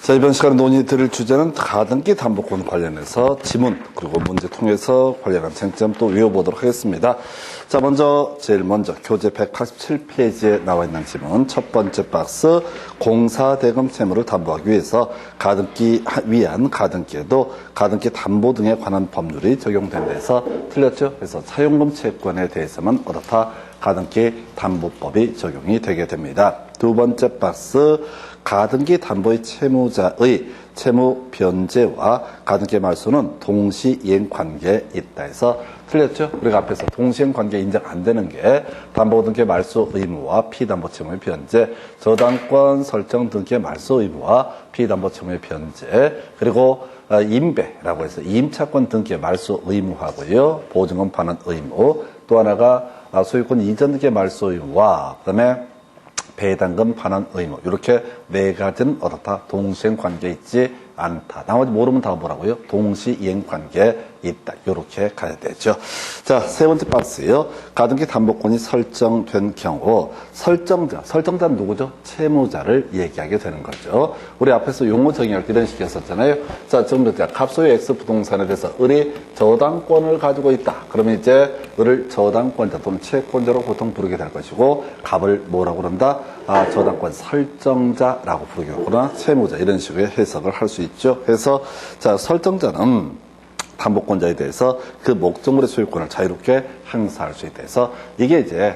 자, 이번 시간에 논의 드릴 주제는 가등기 담보권 관련해서 지문 그리고 문제 통해서 관련한 쟁점 또 외워보도록 하겠습니다. 자, 제일 먼저 교재 187페이지에 나와 있는 지문 첫 번째 박스, 공사대금 채무를 담보하기 위해서 가등기 위한 가등기에도 가등기 담보 등에 관한 법률이 적용된다 해서 틀렸죠. 그래서 차용금 채권에 대해서만 어떻다 가등기 담보법이 적용이 되게 됩니다. 두 번째 박스, 가등기 담보의 채무자의 채무 변제와 가등기 말소는 동시이행 관계에 있다 해서 틀렸죠? 우리가 앞에서 동시이행 관계 인정 안 되는 게 담보 등기 말소 의무와 피담보 채무의 변제, 저당권 설정 등기 말소 의무와 피담보 채무의 변제, 그리고 임배라고 해서 임차권 등기 말소 의무하고요, 보증금 반환 의무, 또 하나가 소유권 이전 등기 말소 의무와 그다음에 배당금 반환 의무, 이렇게 네 가지는 어떻다 동시행 관계에 있지 않다. 나머지 모르면 다 뭐라고요? 동시이행 관계에 있다. 이렇게 가야 되죠. 자, 세 번째 박스예요. 가등기 담보권이 설정된 경우 설정자는 누구죠? 채무자를 얘기하게 되는 거죠. 우리 앞에서 용어 정의할 때 이런 식이었었잖아요. 자, 지금 갑소유 X 부동산에 대해서 을이 저당권을 가지고 있다. 그러면 이제 을을 저당권자 또는 채권자로 보통 부르게 될 것이고, 갑을 뭐라고 그런다? 저당권 설정자라고 부르거나 채무자, 이런 식의 해석을 할 수 있죠. 그래서 자, 설정자는 담보권자에 대해서 그 목적물의 소유권을 자유롭게 행사할 수 있다 해서 이게 이제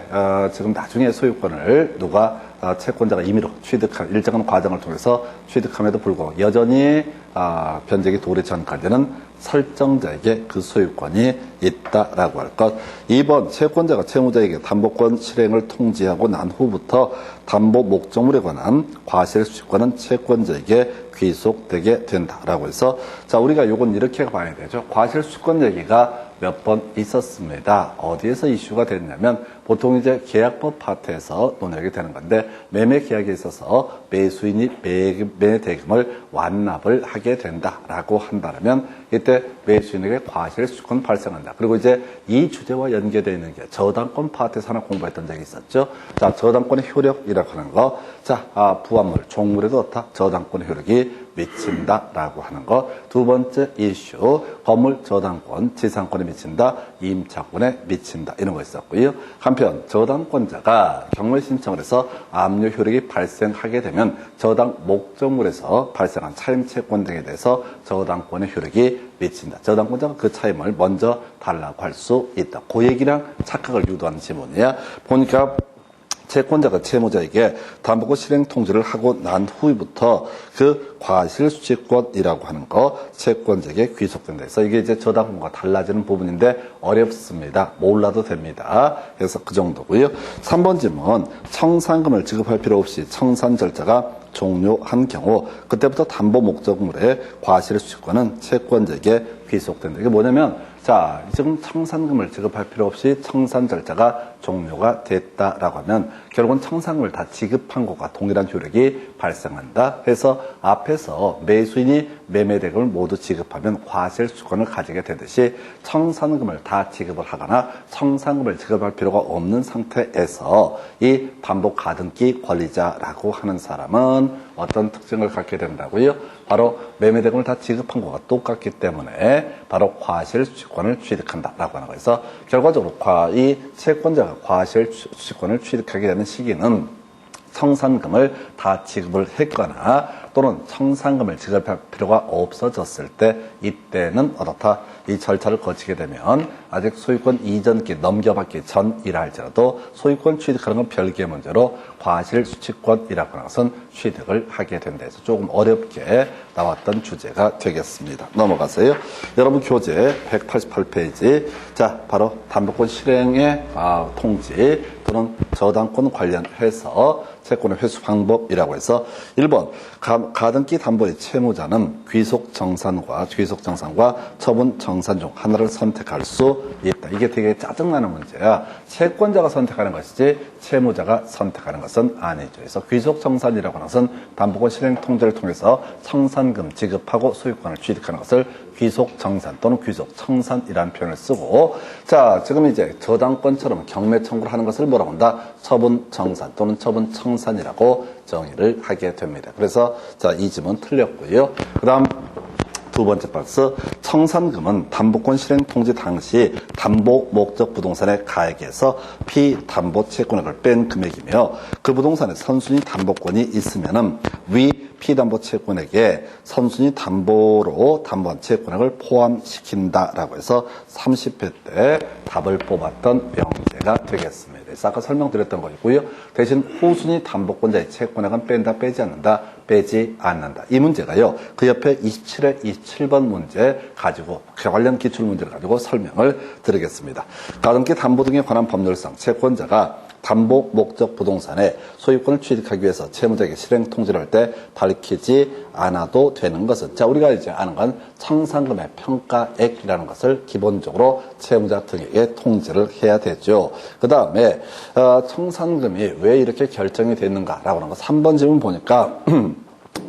지금 나중에 소유권을 누가 채권자가 임의로 취득한 일정한 과정을 통해서 취득함에도 불구하고 여전히 변제기 도래 전까지는 설정자에게 그 소유권이 있다라고 할 것. 2번, 채권자가 채무자에게 담보권 실행을 통지하고 난 후부터 담보 목적물에 관한 과실 수취권은 채권자에게 귀속되게 된다라고 해서, 자, 우리가 요건 이렇게 봐야 되죠. 과실 수취권 얘기가 몇 번 있었습니다. 어디에서 이슈가 됐냐면 보통 이제 계약법 파트에서 논의하게 되는 건데, 매매 계약에 있어서 매수인이 매매 대금을 완납을 하게 된다라고 한다면 이때 매수인에게 과실 수취권 발생한다. 그리고 이제 이 주제와 연계되어 있는 게 저당권 파트에서 하나 공부했던 적이 있었죠. 자, 저당권의 효력이라고 하는 거. 자, 부합물, 종물에도 어떻다? 저당권의 효력이 미친다라고 하는 것. 두 번째 이슈, 건물 저당권, 지상권에 미친다, 임차권에 미친다, 이런 거 있었고요. 한편 저당권자가 경매 신청을 해서 압류 효력이 발생하게 되면 저당 목적물에서 발생한 차임 채권 등에 대해서 저당권의 효력이 미친다. 저당권자가 그 차임을 먼저 달라고 할 수 있다. 그 얘기랑 착각을 유도하는 지문이야. 보니까 채권자가 채무자에게 담보권 실행 통지를 하고 난 후부터 그 과실수취권이라고 하는 거 채권자에게 귀속된다 해서 이게 이제 저당권과 달라지는 부분인데 어렵습니다. 몰라도 됩니다. 그래서 그 정도고요. 3번 질문, 청산금을 지급할 필요 없이 청산 절차가 종료한 경우 그때부터 담보 목적물의 과실수취권은 채권자에게 귀속된다. 이게 뭐냐면, 자, 지금 청산금을 지급할 필요 없이 청산 절차가 종료가 됐다라고 하면 결국은 청산금을 다 지급한 것과 동일한 효력이 발생한다. 그래서 앞에서 매수인이 매매대금을 모두 지급하면 과실수권을 가지게 되듯이 청산금을 다 지급을 하거나 청산금을 지급할 필요가 없는 상태에서 이 담보 가등기 권리자라고 하는 사람은 어떤 특징을 갖게 된다고요? 바로 매매대금을 다 지급한 것과 똑같기 때문에 바로 과실수취권을 취득한다라고 하는 거에서 결과적으로 이 채권자가 과실수취권을 취득하게 되는 시기는 청산금을 다 지급을 했거나 또는 청산금을 지급할 필요가 없어졌을 때, 이때는 어떻다? 이 절차를 거치게 되면 아직 소유권 이전기 넘겨받기 전이라 할지라도 소유권 취득하는 건 별개의 문제로 과실수취권이라고 하는 것은 취득을 하게 된다 해서 조금 어렵게 나왔던 주제가 되겠습니다. 넘어가세요. 여러분 교재 188페이지. 자, 바로 담보권 실행의 통지 또는 저당권 관련해서 채권의 회수 방법이라고 해서 1번, 가등기 담보의 채무자는 귀속정산과 처분정산 중 하나를 선택할 수 있다. 이게 되게 짜증나는 문제야. 채권자가 선택하는 것이지 채무자가 선택하는 것은 아니죠. 그래서 귀속정산이라고 취득하는 것은 담보권 실행 통제를 통해서 청산금 지급하고 소유권을 취득하는 것을 귀속정산 또는 귀속청산이라는 표현을 쓰고, 자, 지금 이제 저당권처럼 경매 청구를 하는 것을 뭐라고 한다? 처분정산 또는 처분청산이라고 정의를 하게 됩니다. 그래서 자, 이 지문 틀렸고요. 그 다음 두 번째 박스, 청산금은 담보권 실행 통지 당시 담보 목적 부동산의 가액에서 피담보 채권액을 뺀 금액이며 그 부동산에 선순위 담보권이 있으면은 위 피담보 채권액에 선순위 담보로 담보한 채권액을 포함시킨다라고 해서 30회 때 답을 뽑았던 명제가 되겠습니다. 그래서 아까 설명드렸던 거고요. 대신 후순위 담보권자의 채권액은 뺀다, 빼지 않는다, 빼지 않는다. 이 문제가요. 그 옆에 27회 27번 문제 가지고 관련 기출 문제를 가지고 설명을 드리겠습니다. 가등기 담보 등에 관한 법률상 채권자가 담보 목적 부동산에 소유권을 취득하기 위해서 채무자에게 실행 통지를 할 때 밝히지 않아도 되는 것은, 자, 우리가 이제 아는 건 청산금의 평가액이라는 것을 기본적으로 채무자 등에게 통지를 해야 되죠. 그 다음에 청산금이 왜 이렇게 결정이 됐는가라고 하는 거 3번 질문 보니까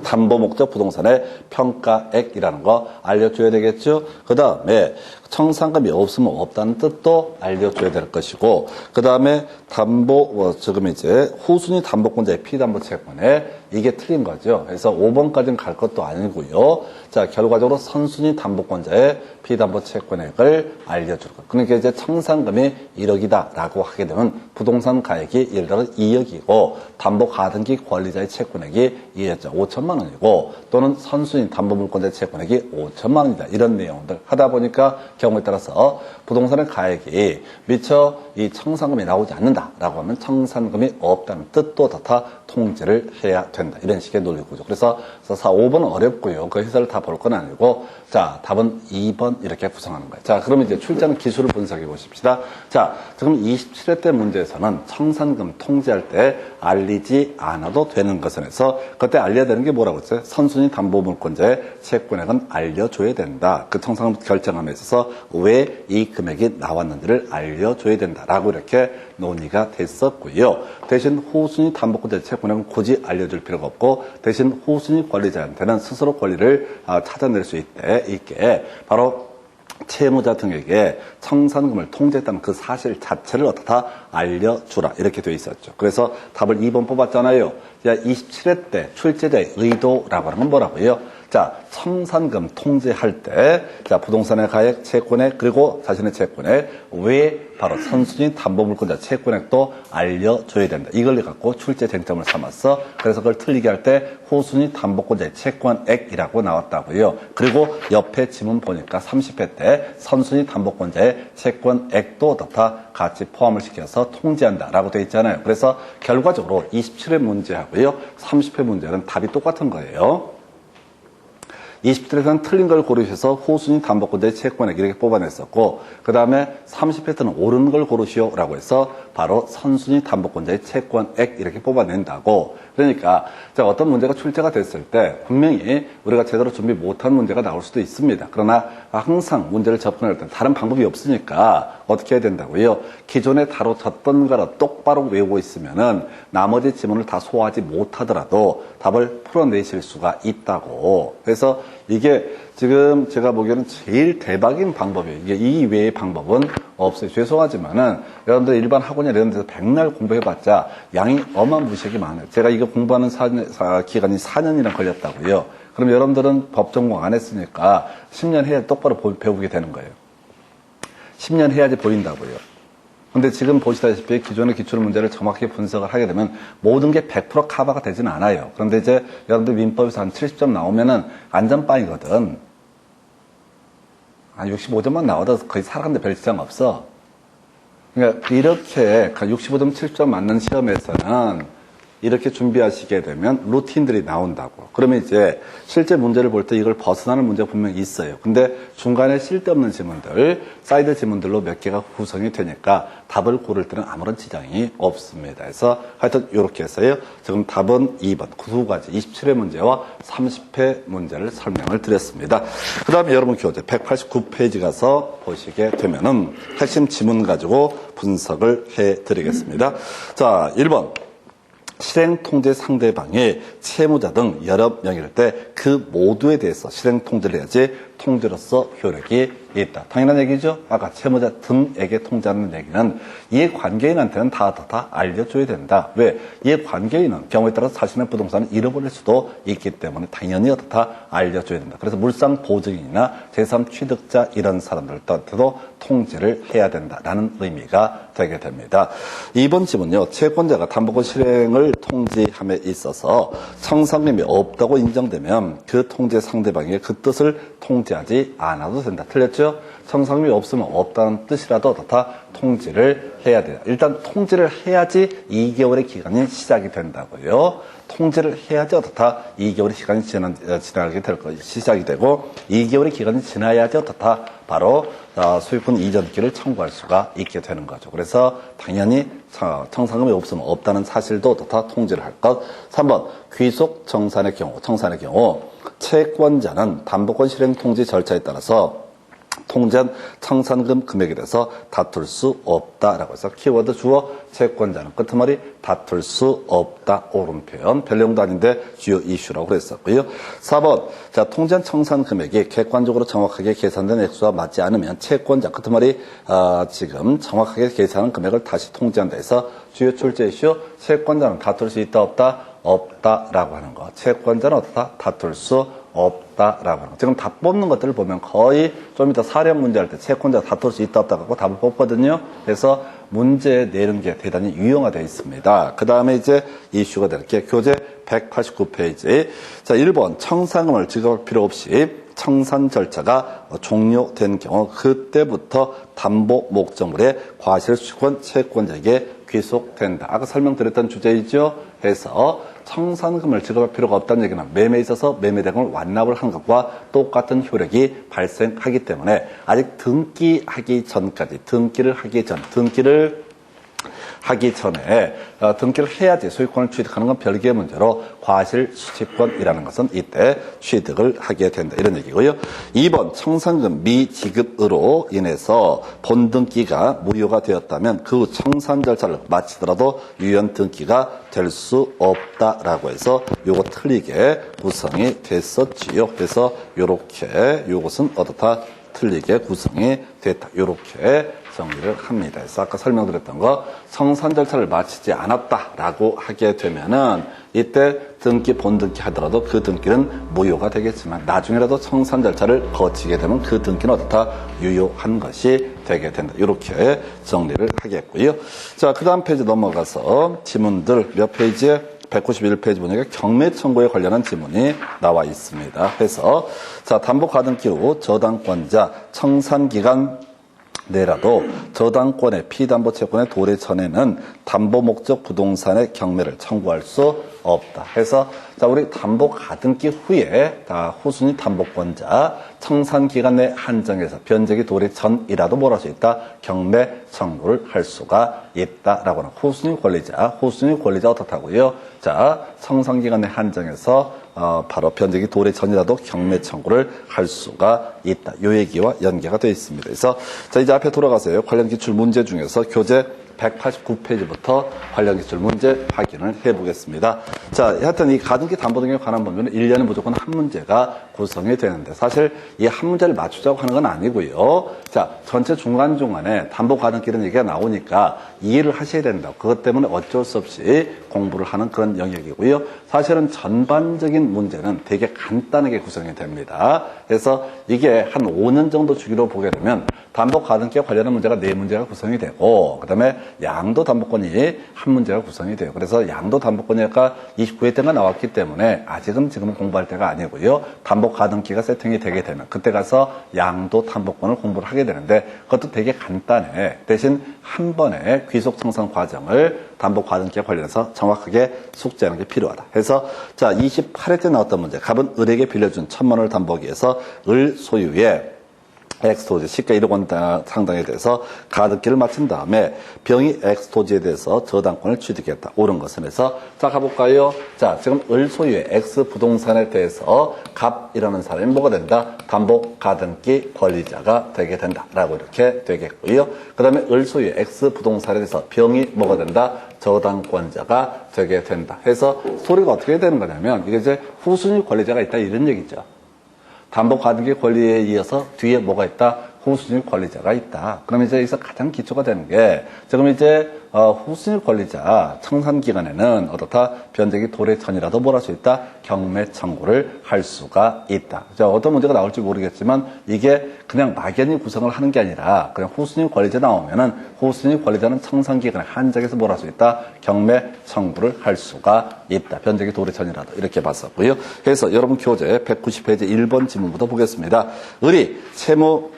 담보 목적 부동산의 평가액이라는 거 알려줘야 되겠죠. 그 다음에 청산금이 없으면 없다는 뜻도 알려줘야 될 것이고, 그 다음에 담보, 지금 이제 후순위 담보권자의 피담보 채권에 이게 틀린 거죠. 그래서 5번까지는 갈 것도 아니고요. 자, 결과적으로 선순위 담보권자의 피담보 채권액을 알려줄 것. 그러니까 이제 청산금이 1억이다라고 하게 되면 부동산 가액이 예를 들어 2억이고 담보 가등기 권리자의 채권액이 5천만 원이고 또는 선순위 담보물권자의 채권액이 5천만 원이다. 이런 내용들 하다 보니까 경우에 따라서 부동산의 가액이 미처 이 청산금이 나오지 않는다라고 하면 청산금이 없다는 뜻도 다 통지를 해야 된다. 이런 식의 논리구조. 그래서 4, 5번은 어렵고요. 그 해설을 다 볼 건 아니고, 자, 답은 2번 이렇게 구성하는 거예요. 자, 그러면 이제 출제하는 기술을 분석해 보십시다. 자, 지금 27회 때 문제에서는 청산금 통지할 때 알리지 않아도 되는 것은 해서 그때 알려야 되는 게 뭐라고 했어요? 선순위 담보물권자의 채권액은 알려줘야 된다. 그 청산금 결정함에 있어서 왜 이 금액이 나왔는지를 알려줘야 된다라고 이렇게 논의가 됐었고요. 대신 후순위 담보권자의 채권액은 굳이 알려줄 필요가 없고 대신 후순위 관리자한테는 스스로 권리를 찾아낼 수 있게 바로 채무자 등에게 청산금을 통제했다는 그 사실 자체를 어떻다 알려주라 이렇게 되어 있었죠. 그래서 답을 2번 뽑았잖아요. 27회 때 출제자의 의도라고 하는 건 뭐라고요? 자, 청산금 통제할 때, 자, 부동산의 가액, 채권액, 그리고 자신의 채권액, 왜 바로 선순위 담보물권자 채권액도 알려줘야 된다. 이걸 갖고 출제 쟁점을 삼았어. 그래서 그걸 틀리게 할 때 후순위 담보권자의 채권액이라고 나왔다고요. 그리고 옆에 지문 보니까 30회 때 선순위 담보권자의 채권액도 다 같이 포함을 시켜서 통제한다라고 되어 있잖아요. 그래서 결과적으로 27회 문제하고요. 30회 문제는 답이 똑같은 거예요. 27회에서는 틀린 걸 고르셔서 후순위 담보권자의 채권액 이렇게 뽑아냈었고, 그 다음에 30회 때는 옳은 걸 고르시오라고 해서 바로 선순위 담보권자의 채권액 이렇게 뽑아낸다고. 그러니까 어떤 문제가 출제가 됐을 때 분명히 우리가 제대로 준비 못한 문제가 나올 수도 있습니다. 그러나 항상 문제를 접근할 때 다른 방법이 없으니까 어떻게 해야 된다고요? 기존에 다뤄졌던 거를 똑바로 외우고 있으면은 나머지 지문을 다 소화하지 못하더라도 답을 풀어내실 수가 있다고. 그래서 이게 지금 제가 보기에는 제일 대박인 방법이에요. 이게 이 외의 방법은 없어요. 죄송하지만은 여러분들 일반 학원이나 이런 데서 백날 공부해봤자 양이 어마무시하게 많아요. 제가 이거 공부하는 기간이 4년이나 걸렸다고요. 그럼 여러분들은 법 전공 안 했으니까 10년 해야 똑바로 배우게 되는 거예요. 10년 해야지 보인다고요. 근데 지금 보시다시피 기존의 기출문제를 정확히 분석을 하게 되면 모든 게 100% 커버가 되지는 않아요. 그런데 이제 여러분들 민법에서 한 70점 나오면은 안전빵이거든. 한 65점만 나와도 거의 살아가는데 별 지장 없어. 그러니까 이렇게 65점, 70점 맞는 시험에서는 이렇게 준비하시게 되면 루틴들이 나온다고. 그러면 이제 실제 문제를 볼 때 이걸 벗어나는 문제가 분명히 있어요. 근데 중간에 쓸데없는 지문들, 사이드 지문들로 몇 개가 구성이 되니까 답을 고를 때는 아무런 지장이 없습니다. 그래서 하여튼 이렇게 해서요. 지금 답은 2번, 두 가지 27회 문제와 30회 문제를 설명을 드렸습니다. 그 다음에 여러분 교재 189페이지 가서 보시게 되면은 핵심 지문 가지고 분석을 해 드리겠습니다. 자, 1번. 실행 통제 상대방이 채무자 등 여러 명일 때 그 모두에 대해서 실행 통제를 해야지 통제로서 효력이 있다. 당연한 얘기죠. 아까 채무자 등에게 통제하는 얘기는 이 관계인한테는 다 알려줘야 된다. 왜? 이 관계인은 경우에 따라서 자신의 부동산을 잃어버릴 수도 있기 때문에 당연히 다 알려줘야 된다. 그래서 물상 보증인이나 제3 취득자 이런 사람들한테도 통제를 해야 된다라는 의미가 되게 됩니다. 이번 지문요. 채권자가 담보권 실행을 통지함에 있어서 청산금이 없다고 인정되면 그 통제 상대방의 그 뜻을 통제하지 않아도 된다. 틀렸죠? 청산금이 없으면 없다는 뜻이라도 다 통지를 해야 돼요. 일단 통지를 해야지 2개월의 기간이 시작이 된다고요. 통지를 해야지 다 2개월의 시간이 지나게 될 거예요. 시작이 되고 2개월의 기간이 지나야지 다 바로 소유권 이전기를 청구할 수가 있게 되는 거죠. 그래서 당연히 청산금이 없으면 없다는 사실도 다 통지를 할 것. 3번 귀속 청산의 경우 채권자는 담보권 실행 통지 절차에 따라서 통제한 청산금 금액에 대해서 다툴 수 없다라고 해서 키워드 주어 채권자는 끄트머리 다툴 수 없다. 옳은 표현. 별 내용도 아닌데 주요 이슈라고 그랬었고요. 4번 자 통제한 청산 금액이 객관적으로 정확하게 계산된 액수와 맞지 않으면 채권자 끄트머리 지금 정확하게 계산한 금액을 다시 통제한다 해서 주요 출제 이슈 채권자는 다툴 수 있다 없다? 없다라고 하는 거. 채권자는 어떻다? 다툴 수 없다라고 하는 거. 지금 답 뽑는 것들을 보면 거의 좀 이따 사령 문제 할 때 채권자가 다툴 수 있다 없다 갖고 답을 뽑거든요. 그래서 문제 내는 게 대단히 유용화되어 있습니다. 그 다음에 이제 이슈가 될 게 교재 189페이지. 자, 1번 청산금을 지급할 필요 없이 청산 절차가 종료된 경우 그때부터 담보 목적물의 과실수권 채권자에게 귀속된다. 아까 설명드렸던 주제이죠. 해서 청산금을 지급할 필요가 없다는 얘기는 매매에 있어서 매매대금을 완납을 한 것과 똑같은 효력이 발생하기 때문에 아직 등기를 하기 전에 등기를 해야지 소유권을 취득하는 건 별개의 문제로 과실수취권이라는 것은 이때 취득을 하게 된다. 이런 얘기고요. 2번 청산금 미지급으로 인해서 본등기가 무효가 되었다면 그 후 청산 절차를 마치더라도 유연 등기가 될 수 없다라고 해서 요거 틀리게 구성이 됐었지요. 그래서 요렇게 요것은 어떻다? 틀리게 구성이 됐다. 요렇게 정리를 합니다. 그래서 아까 설명드렸던 거 청산 절차를 마치지 않았다라고 하게 되면은 이때 등기 본등기 하더라도 그 등기는 무효가 되겠지만 나중에라도 청산 절차를 거치게 되면 그 등기는 어떻다? 유효한 것이 되게 된다. 이렇게 정리를 하겠고요. 자, 그 다음 페이지 넘어가서 지문들 몇 페이지에 191페이지 보니까 경매 청구에 관련한 지문이 나와 있습니다. 그래서 자, 담보 가등기 후 저당권자 청산기간 내라도 저당권의 피담보 채권의 도래 전에는 담보 목적 부동산의 경매를 청구할 수 없다. 해서 자, 우리 담보 가등기 후에 후순위 담보권자 청산 기간 내 한정해서 변제기 도래 전이라도 뭘 할 수 있다? 경매 청구를 할 수가 있다라고 하는 후순위 권리자 어떻다고요? 자, 청산 기간 내 한정해서 바로 변제기 도래 전이라도 경매 청구를 할 수가 있다. 요 얘기와 연계가 되어 있습니다. 그래서 자, 이제 앞에 돌아가세요. 관련 기출 문제 중에서 교재 189페이지부터 관련 기출 문제 확인을 해보겠습니다. 자, 하여튼 이 가등기 담보 등에 관한 범위는 1년에 무조건 한 문제가 구성이 되는데 사실 이 한 문제를 맞추자고 하는 건 아니고요. 자, 전체 중간중간에 담보 가등기 이런 얘기가 나오니까 이해를 하셔야 된다. 그것 때문에 어쩔 수 없이 공부를 하는 그런 영역이고요. 사실은 전반적인 문제는 되게 간단하게 구성이 됩니다. 그래서 이게 한 5년 정도 주기로 보게 되면 담보 가등기와 관련한 문제가 4문제가 구성이 되고 그 다음에 양도 담보권이 한 문제가 구성이 돼요. 그래서 양도 담보권이 아까 29회 때가 나왔기 때문에 아직은 지금은 공부할 때가 아니고요. 담보 가등기가 세팅이 되게 되면 그때 가서 양도 담보권을 공부를 하게 되는데 그것도 되게 간단해. 대신 한 번에 귀속 청산 과정을 담보 가등기와 관련해서 정확하게 숙지하는 게 필요하다. 해서 자, 28회 때 나왔던 문제. 갑은 을에게 빌려준 1,000만 원을 담보하기 위해서 을 소유의 엑스토지 시가 1억 원 상당에 대해서 가등기를 마친 다음에 병이 엑스토지에 대해서 저당권을 취득했다. 옳은 것은 해서 자, 가볼까요? 자, 지금 을 소유의 엑스 부동산에 대해서 갑이라는 사람이 뭐가 된다? 담보 가등기 권리자가 되게 된다. 라고 이렇게 되겠고요. 그 다음에 을 소유의 엑스 부동산에 대해서 병이 뭐가 된다? 저당권자가 되게 된다. 해서 소리가 어떻게 되는 거냐면 이게 이제 후순위 권리자가 있다 이런 얘기죠. 담보가등기 권리에 이어서 뒤에 뭐가 있다? 후순위 권리자가 있다. 그럼 이제 여기서 가장 기초가 되는 게 지금 이제 후순위 권리자 청산기간에는 어떻다? 변제기 도래 전이라도 뭘 할 수 있다? 경매 청구를 할 수가 있다. 자, 어떤 문제가 나올지 모르겠지만 이게 그냥 막연히 구성을 하는 게 아니라 그냥 후순위 권리자 나오면은 후순위 권리자는 청산기간에 한정해서 뭘 할 수 있다? 경매 청구를 할 수가 있다. 변제기 도래 전이라도 이렇게 봤었고요. 그래서 여러분 교재 190페이지 1번 지문부터 보겠습니다. 의리, 채무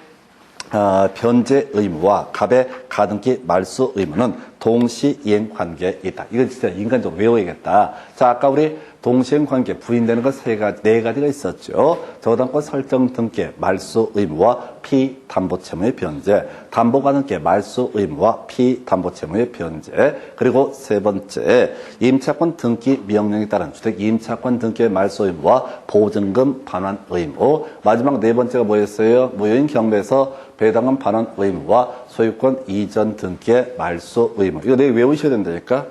변제 의무와 갑의 가등기 말소 의무는 동시 이행 관계에 있다. 이건 진짜 인간적으로 외워야겠다. 자, 아까 우리 동시행 관계 부인되는 것 네 가지가 있었죠. 저당권 설정 등기 말소 의무와 피담보 채무의 변제, 담보가등기 말소 의무와 피담보 채무의 변제, 그리고 세 번째 임차권 등기 명령에 따른 주택 임차권 등기 말소 의무와 보증금 반환 의무, 마지막 네 번째가 뭐였어요? 무효인 경매에서 배당금 반환 의무와 소유권 이전 등기의 말소 의무. 이거 내가 외우셔야 된다니까?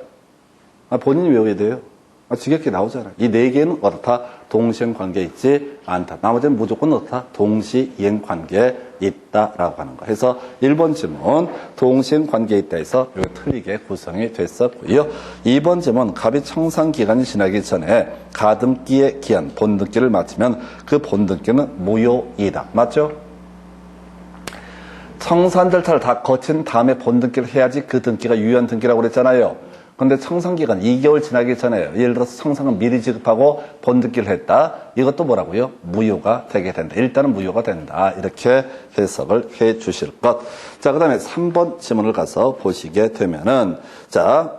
본인이 외워야 돼요. 지겹게 나오잖아요. 이 네 개는 어떻다? 동시행 관계에 있지 않다. 나머지는 무조건 어떻다? 동시이행 관계에 있다라고 하는 거. 해서 1번 질문 동시행 관계에 있다 해서 이거 틀리게 구성이 됐었고요. 2번 질문 갑이 청산 기간이 지나기 전에 가등기의 기한 본등기를 마치면 그 본등기는 무효이다. 맞죠? 청산 절차를 다 거친 다음에 본등기를 해야지 그 등기가 유효한 등기라고 그랬잖아요. 근데 청산기간 2개월 지나기 전에 예를 들어서 청산금 미리 지급하고 본등기를 했다. 이것도 뭐라고요? 무효가 되게 된다. 일단은 무효가 된다. 이렇게 해석을 해 주실 것. 자, 그 다음에 3번 지문을 가서 보시게 되면은 자,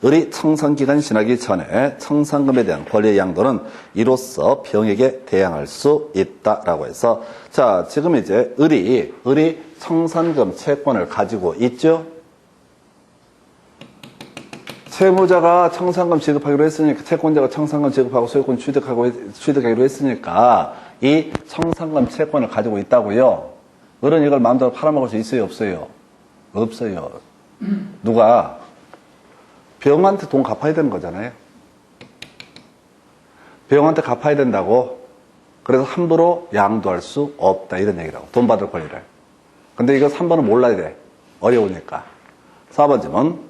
의리 청산기간이 지나기 전에 청산금에 대한 권리의 양도는 이로써 병에게 대항할 수 있다라고 해서 자, 지금 이제 의리 청산금 채권을 가지고 있죠? 채무자가 청산금 지급하기로 했으니까, 채권자가 청산금 지급하고 소유권 취득하기로 했으니까, 이 청산금 채권을 가지고 있다고요? 을은 이걸 마음대로 팔아먹을 수 있어요, 없어요? 없어요. 누가? 병한테 돈 갚아야 되는 거잖아요. 병한테 갚아야 된다고? 그래서 함부로 양도할 수 없다, 이런 얘기라고. 돈 받을 권리를. 근데 이거 3번은 몰라야 돼. 어려우니까. 4번 질문.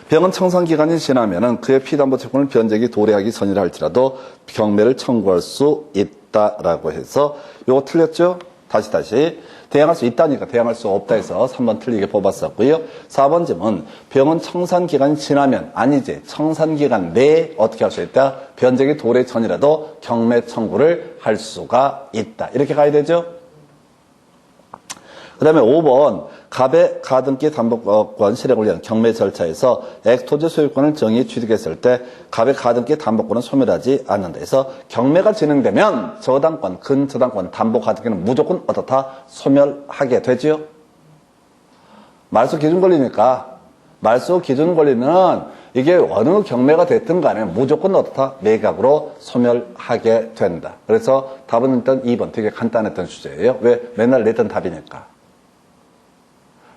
병은 청산기간이 지나면은 그의 피담보 채권을 변제기 도래하기 전이라 할지라도 경매를 청구할 수 있다라고 해서 요거 틀렸죠? 다시 대항할 수 있다니까 대항할 수 없다 해서 3번 틀리게 뽑았었고요. 4번 질문 병은 청산기간이 지나면 아니지 청산기간 내에 어떻게 할 수 있다? 변제기 도래 전이라도 경매 청구를 할 수가 있다. 이렇게 가야 되죠? 그 다음에 5번 갑의 가등기 담보권 실행을 위한 경매 절차에서 엑토지 소유권을 정의 취득했을 때 갑의 가등기 담보권은 소멸하지 않는다. 그래서 경매가 진행되면 저당권, 근저당권 담보 가등기는 무조건 어떻다? 소멸하게 되지요. 말소 기준 권리니까 말소 기준 권리는 이게 어느 경매가 됐든 간에 무조건 어떻다? 매각으로 소멸하게 된다. 그래서 답은 일단 2번 되게 간단했던 주제예요. 왜? 맨날 내던 답이니까.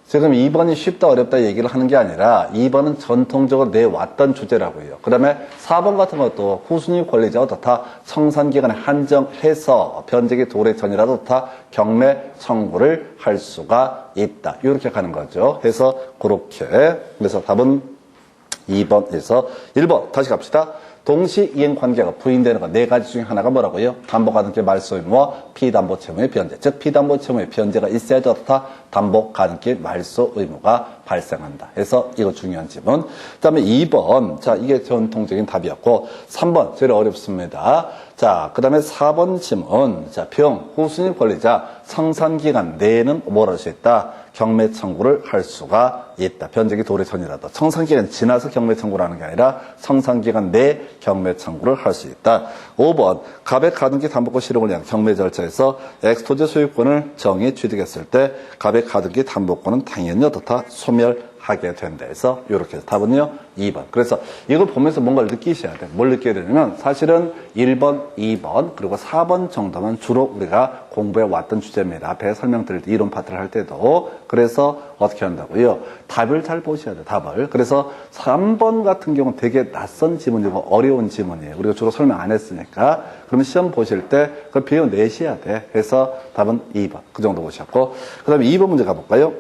지금 2번이 쉽다 어렵다 얘기를 하는 게 아니라 2번은 전통적으로 내왔던 주제라고요. 그 다음에 4번 같은 것도 후순위 권리자 어떻다? 청산기간에 한정해서 변제기 도래 전이라도 다 경매 청구를 할 수가 있다. 이렇게 가는 거죠. 해서 그렇게. 그래서 답은 2번에서 1번 다시 갑시다. 동시이행 관계가 부인되는 것 네 가지 중에 하나가 뭐라고요? 담보가등기 말소 의무와 피담보 채무의 변제. 즉 피담보 채무의 변제가 있어야지 어떻다? 담보가등기 말소 의무가 발생한다. 해서 이거 중요한 질문. 그 다음에 2번. 자, 이게 전통적인 답이었고 3번 제일 어렵습니다. 자, 그 다음에 4번 질문. 자, 병 후순위 권리자 청산기간 내에는 뭘 할 수 있다? 경매 청구를 할 수가 있다. 변제기 도래 전이라도. 청산기간 지나서 경매 청구를 하는 게 아니라 청산기간 내 경매 청구를 할 수 있다. 5번 갑의 가등기 담보권 실행을 위한 경매 절차에서 엑스토지 소유권을 정의 취득했을 때 갑의 가등기 담보권은 당연히 어떻다? 소멸 하게 된다 해서 이렇게 해서 답은요 2번. 그래서 이걸 보면서 뭔가를 느끼셔야 돼. 뭘 느껴야 되냐면 사실은 1번, 2번 그리고 4번 정도는 주로 우리가 공부해 왔던 주제입니다. 앞에 설명드릴 때 이론 파트를 할 때도. 그래서 어떻게 한다고요? 답을 잘 보셔야 돼. 답을. 그래서 3번 같은 경우는 되게 낯선 지문이고 어려운 지문이에요. 우리가 주로 설명 안 했으니까. 그러면 시험 보실 때 그걸 배워내셔야 돼. 그래서 답은 2번. 그 정도 보셨고. 그 다음에 2번 문제 가볼까요?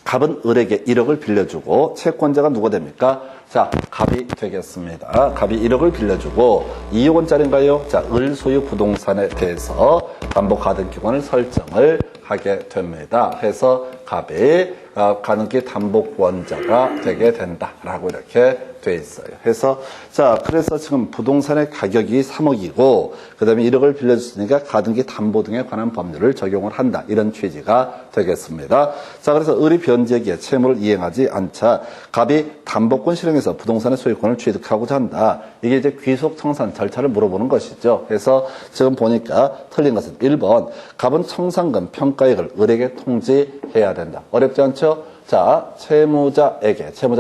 갑은 을에게 1억을 빌려주고 채권자가 누가 됩니까? 자, 갑이 되겠습니다. 갑이 1억을 빌려주고 2억 원짜리인가요? 자, 을 소유 부동산에 대해서 담보가등기권을 설정을 하게 됩니다. 해서 갑이 가등기 담보권자가 되게 된다라고 이렇게 돼 있어요. 해서 자, 그래서 지금 부동산의 가격이 3억이고 그다음에 1억을 빌려줬으니까 가등기 담보 등에 관한 법률을 적용을 한다. 이런 취지가 되겠습니다. 자, 그래서 을이 변제기에 채무를 이행하지 않자 갑이 담보권 실행해서 부동산의 소유권을 취득하고자 한다. 이게 이제 귀속 청산 절차를 물어보는 것이죠. 그래서 지금 보니까 틀린 것은 1번 갑은 청산금 평가액을 을에게 통지해야 된다. 어렵지 않죠? 자, 채무자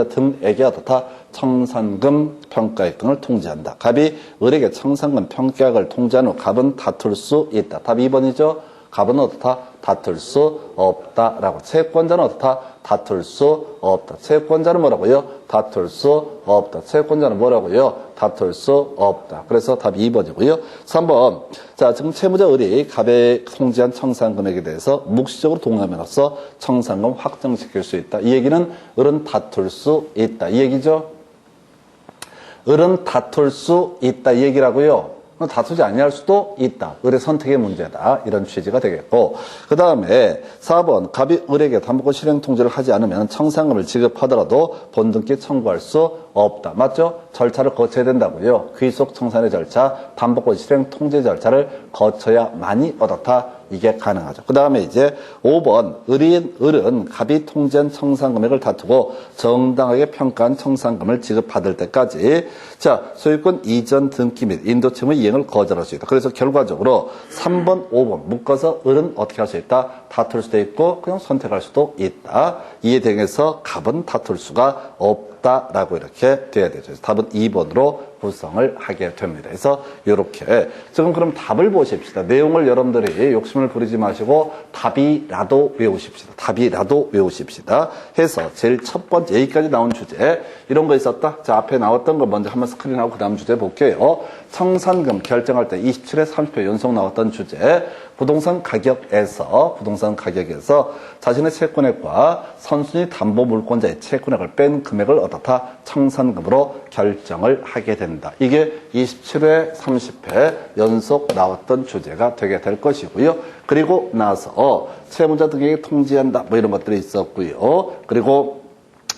등에게 어떻다? 청산금 평가액 등을 통지한다. 갑이 을에게 청산금 평가액을 통지한 후 갑은 다툴 수 있다. 답 2번이죠? 갑은 어떻다? 다툴 수 없다라고. 채권자는 어떻다? 다툴 수 없다. 채권자는 뭐라고요? 다툴 수 없다. 채권자는 뭐라고요? 다툴 수 없다. 그래서 답 2번이고요. 3번. 자, 지금 채무자 을이 갑에 통지한 청산금액에 대해서 묵시적으로 동의함으로써 청산금 확정시킬 수 있다. 이 얘기는 을은 다툴 수 있다. 이 얘기죠? 을은 다툴 수 있다. 이 얘기라고요. 다투지 아니할 수도 있다. 을의 선택의 문제다. 이런 취지가 되겠고 그 다음에 4번 갑이 을에게 담보권 실행 통지를 하지 않으면 청산금을 지급하더라도 본등기 청구할 수 없다. 맞죠? 절차를 거쳐야 된다고요. 귀속 청산의 절차, 담보권 실행 통지 절차를 거쳐야만이 어떻다? 이게 가능하죠. 그 다음에 이제 5번 을은 갑이 통지한 청산금액을 다투고 정당하게 평가한 청산금을 지급받을 때까지 자, 소유권 이전 등기 및 인도채무 이행을 거절할 수 있다. 그래서 결과적으로 3번, 5번 묶어서 을은 어떻게 할 수 있다? 다툴 수도 있고 그냥 선택할 수도 있다. 이에 대해서 갑은 다툴 수가 없다라고 이렇게 돼야 되죠. 답은 2번으로 구성을 하게 됩니다. 그래서 이렇게 지금 그럼 답을 보십시다. 내용을 여러분들이 욕심을 부리지 마시고 답이라도 외우십시다. 답이라도 외우십시다. 해서 제일 첫 번째 여기까지 나온 주제 이런 거 있었다. 자, 앞에 나왔던 거 먼저 한번 스크린하고 그 다음 주제 볼게요. 청산금 결정할 때 27회 30회 연속 나왔던 주제 부동산 가격에서 자신의 채권액과 선순위 담보 물권자의 채권액을 뺀 금액을 어떻다? 청산금으로 결정을 하게 된다. 이게 27회, 30회 연속 나왔던 주제가 되게 될 것이고요. 그리고 나서 채무자 등에게 통지한다. 뭐 이런 것들이 있었고요. 그리고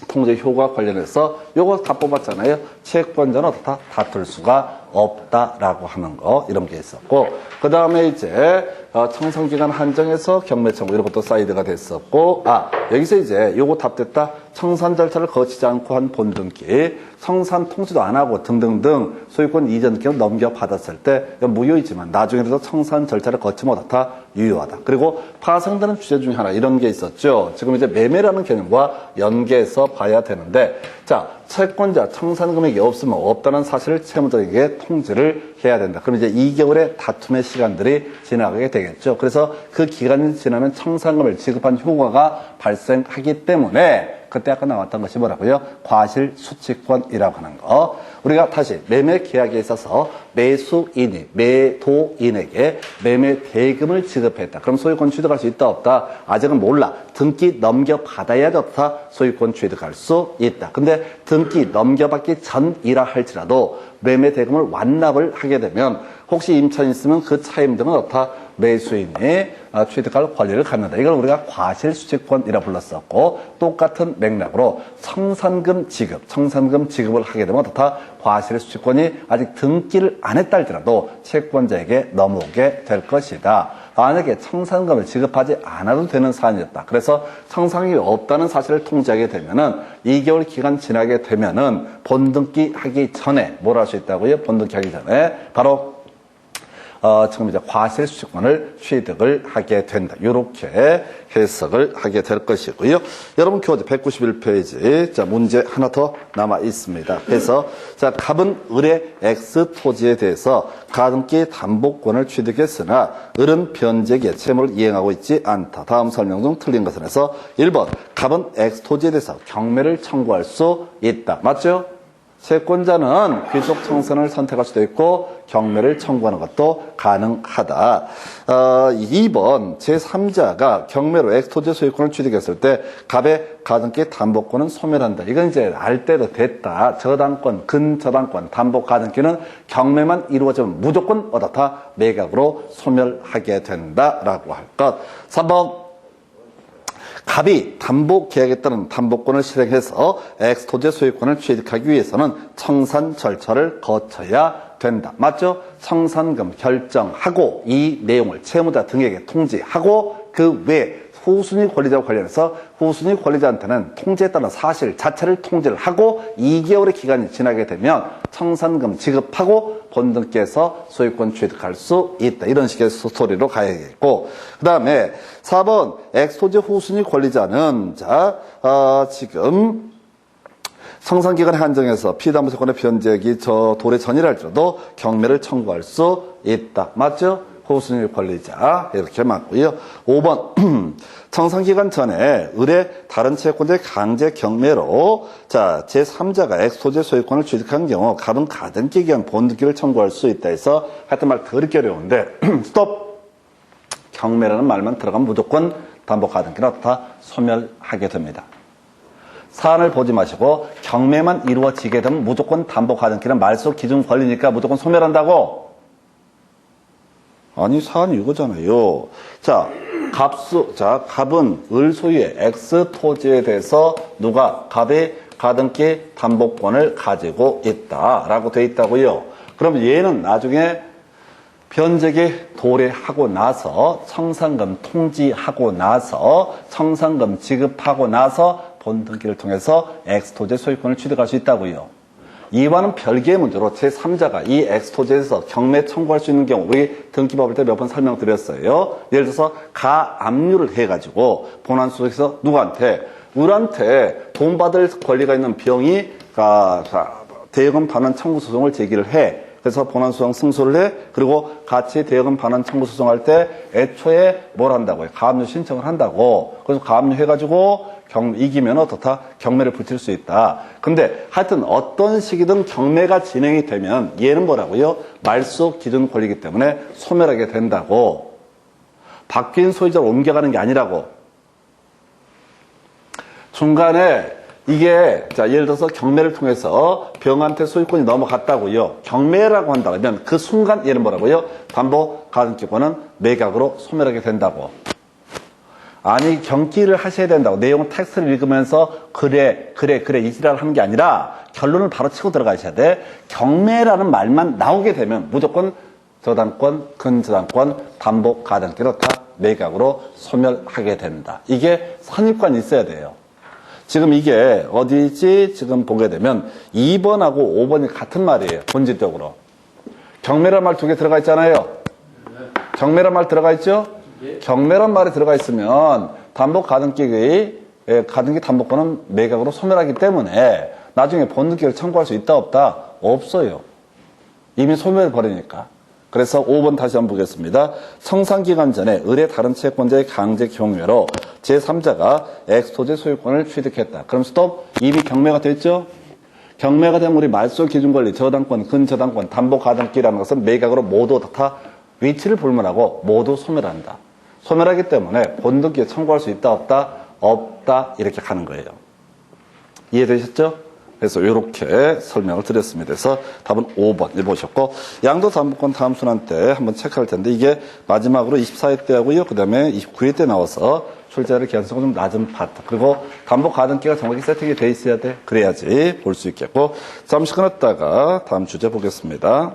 통제 효과 관련해서 요거 다 뽑았잖아요. 채권자는 어떻다? 다툴 수가 없다라고 하는 거 이런 게 있었고 그 다음에 이제 청산기간 한정해서 경매 청구 이런 것도 사이드가 됐었고 여기서 이제 요거 답됐다. 청산 절차를 거치지 않고 한 본등기 청산 통지도 안 하고 등등등 소유권 이전 등기를 넘겨받았을 때 무효이지만 나중에라도 청산 절차를 거치면 어떻다? 유효하다. 그리고 파생되는 주제 중에 하나 이런 게 있었죠. 지금 이제 매매라는 개념과 연계해서 봐야 되는데 자, 채권자 청산금액이 없으면 없다는 사실을 채무자에게 통지를 해야 된다. 그럼 이제 2개월의 다툼의 시간들이 지나가게 되겠죠. 그래서 그 기간이 지나면 청산금을 지급한 효과가 발생하기 때문에 그때 아까 나왔던 것이 뭐라고요? 과실수취권이라고 하는 거. 우리가 다시 매매 계약에 있어서 매수인이 매도인에게 매매 대금을 지급했다. 그럼 소유권 취득할 수 있다 없다? 아직은 몰라. 등기 넘겨받아야 좋다. 소유권 취득할 수 있다. 근데 등기 넘겨받기 전이라 할지라도 매매 대금을 완납을 하게 되면 혹시 임차인이 있으면 그 차임 등은 어떻다? 매수인이 취득할 권리를 갖는다. 이걸 우리가 과실수취권이라 불렀었고 똑같은 맥락으로 청산금 지급을 하게 되면 어떻다? 과실수취권이 아직 등기를 안 했다 할지라도 채권자에게 넘어오게 될 것이다. 만약에 청산금을 지급하지 않아도 되는 사안이었다. 그래서 청산금이 없다는 사실을 통지하게 되면은 2개월 기간 지나게 되면은 본등기 하기 전에 뭘 할 수 있다고요? 본등기 하기 전에 바로 지금 이제 과실수익권을 취득을 하게 된다. 이렇게 해석을 하게 될 것이고요. 여러분 교재 191페이지. 자, 문제 하나 더 남아 있습니다. 그래서 자, 갑은 을의 X 토지에 대해서 가등기 담보권을 취득했으나 을은 변제기에 채무를 이행하고 있지 않다. 다음 설명 중 틀린 것은 해서 1번 갑은 X 토지에 대해서 경매를 청구할 수 있다. 맞죠? 채권자는 귀속 청산을 선택할 수도 있고 경매를 청구하는 것도 가능하다. 2번 제3자가 경매로 엑스토지 소유권을 취득했을 때 갑의 가등기 담보권은 소멸한다. 이건 이제 알 때도 됐다. 저당권, 근저당권, 담보 가등기는 경매만 이루어지면 무조건 어떻다? 매각으로 소멸하게 된다라고 할 것. 3번 갑이 담보 계약에 따른 담보권을 실행해서 엑스토지 소유권을 취득하기 위해서는 청산 절차를 거쳐야 된다. 맞죠? 청산금 결정하고 이 내용을 채무자 등에게 통지하고 그 외에 후순위 권리자와 관련해서 후순위 권리자한테는 통지에 따른 사실 자체를 통지를 하고 2개월의 기간이 지나게 되면 청산금 지급하고 본등기에서 소유권 취득할 수 있다. 이런 식의 스토리로 가야겠고, 그 다음에 4번 엑스토지 후순위 권리자는 지금 청산기간에 한정해서 피담보채권의 변제기 도래 전이랄지라도 경매를 청구할 수 있다. 맞죠? 후순위 권리자 이렇게 맞고요. 5번 청산기간 전에 을의 다른 채권자의 강제 경매로 제3자가 엑스토지 소유권을 취득한 경우 갑은 가등기에 의한 본등기를 청구할 수 있다 해서 하여튼 말 더럽게 어려운데 스톱! 경매라는 말만 들어가면 무조건 담보 가등기는 다 소멸하게 됩니다. 사안을 보지 마시고 경매만 이루어지게 되면 무조건 담보 가등기는 말소 기준 권리니까 무조건 소멸한다고. 아니, 사안이 이거잖아요. 갑은 을 소유의 X 토지에 대해서 누가 갑의 가등기 담보권을 가지고 있다라고 돼 있다고요. 그럼 얘는 나중에 변제기 도래하고 나서 청산금 통지하고 나서 청산금 지급하고 나서 본등기를 통해서 X 토지 소유권을 취득할 수 있다고요. 이와는 별개의 문제로 제3자가 이 엑스토지에서 경매 청구할 수 있는 경우 우리 등기법을 때 몇 번 설명드렸어요. 예를 들어서 가압류를 해가지고 본안소속에서 누구한테? 을한테 돈 받을 권리가 있는 병이 대여금 반환 청구 소송을 제기를 해. 그래서 본안소송 승소를 해. 그리고 같이 대여금 반환 청구 소송할 때 애초에 뭘 한다고요? 가압류 신청을 한다고. 그래서 가압류 해가지고 이기면 어떻다? 경매를 붙일 수 있다. 근데 하여튼 어떤 시기든 경매가 진행이 되면 얘는 뭐라고요? 말소 기준 권리이기 때문에 소멸하게 된다고. 바뀐 소유자로 옮겨가는 게 아니라고. 중간에 이게 예를 들어서 경매를 통해서 병한테 소유권이 넘어갔다고요. 경매라고 한다면 그 순간 얘는 뭐라고요? 담보 가등기권은 매각으로 소멸하게 된다고. 아니, 경기를 하셔야 된다고. 내용 텍스트를 읽으면서 그래 이 지랄을 하는 게 아니라 결론을 바로 치고 들어가셔야 돼. 경매라는 말만 나오게 되면 무조건 저당권, 근저당권, 담보 가등기로 다 매각으로 소멸하게 된다. 이게 선입관이 있어야 돼요. 지금 이게 어디지? 지금 보게 되면 2번하고 5번이 같은 말이에요. 본질적으로. 경매란 말 2개 들어가 있잖아요. 경매란 말 들어가 있죠? 경매란 말이 들어가 있으면 담보 가등기 담보권은 매각으로 소멸하기 때문에 나중에 본등기를 청구할 수 있다 없다? 없어요. 이미 소멸해버리니까. 그래서 5번 다시 한번 보겠습니다. 청산기간 전에 을의 다른 채권자의 강제 경매로 제3자가 엑스토지 소유권을 취득했다. 그럼 스톱. 이미 경매가 됐죠? 경매가 되면 우리 말소 기준 권리, 저당권, 근저당권, 담보 가등기라는 것은 매각으로 모두 다 위치를 불문하고 모두 소멸한다. 소멸하기 때문에 본등기에 청구할 수 있다 없다? 없다. 이렇게 가는 거예요. 이해되셨죠? 그래서 이렇게 설명을 드렸습니다. 그래서 답은 5번 보셨고, 양도담보권 다음 순환 때 한번 체크할 텐데 이게 마지막으로 24회 때 하고요. 그 다음에 29회 때 나와서 출제자의 개연성은 좀 낮은 파트. 그리고 담보 가등기가 정확히 세팅이 돼 있어야 돼. 그래야지 볼 수 있겠고, 잠시 끊었다가 다음 주제 보겠습니다.